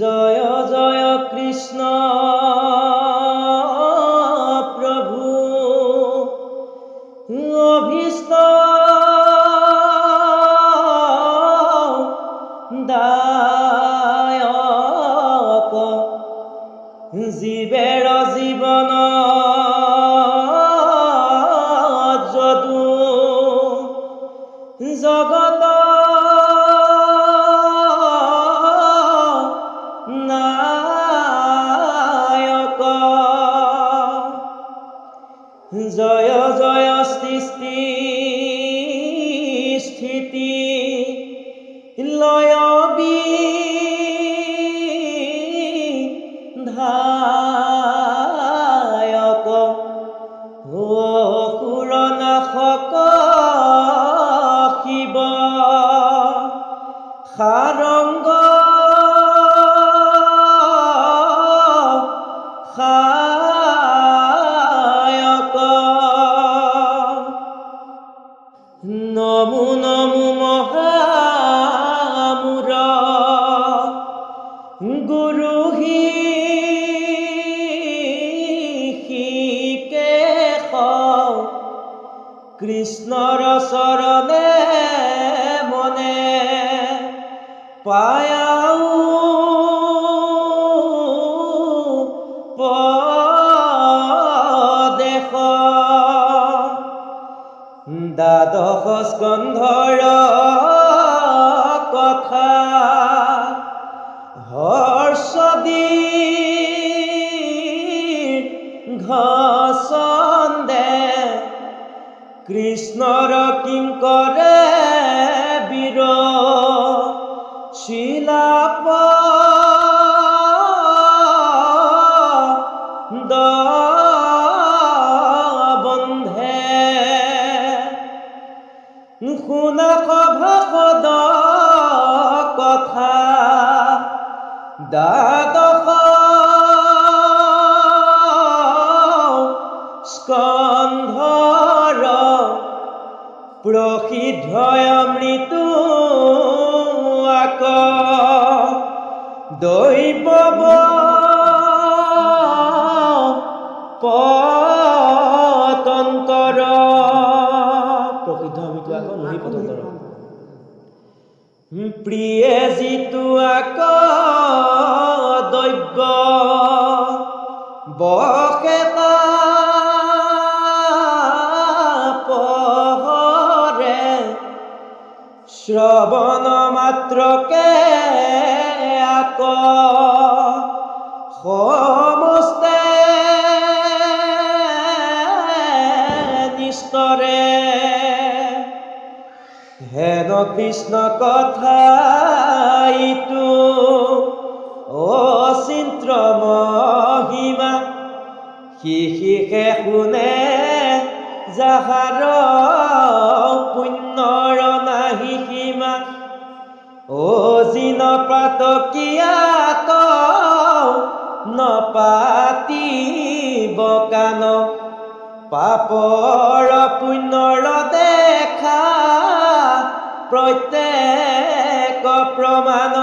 জয় জয় কৃষ্ণ প্রভু অভীষ্ট দায়ক জীবের জীবন যদু জগত নায়ক জয় জয় সৃষ্টি স্থিতি লয় বিধায়ক অসুৰনাশক শিৱ সাৰংগ সায়ক নমো নমো মহামূৰ গুৰু হৃষিকেশ কৃষ্ণৰ চৰণে মনে পায়াও পদেশ দ্বাদশ স্কন্ধৰ কথা হৰ্ষদীৰ্ঘ ছন্দে কৃষ্ণৰ কিংকৰে বীৰ শিলাপ বন্ধে শুনা সভাসদ কথা দ্বাদশ স্কন্ধৰ প্ৰসিদ্ধ মৃত্যু আক দৈৱ পতন্তৰ প্ৰসিদ্ধ মৃত্যু আক নহি পতন্তৰ প্ৰিয়ে যিটো আক দৈৱ বকেতা পহৰে শ্ৰৱণ মাত্ৰকে আক সমস্তে নিস্তৰে হেন কৃষ্ণ কথা ইটো অচিন্ত্য মহিমা শিষে শুনে যাহাৰ পুণ্যৰ নাহি সীমা অজিন প্ৰাতকিয়াত নপাতিব কাণ পাপৰ পুণ্যৰ দেখা প্ৰত্যেক প্ৰমাণ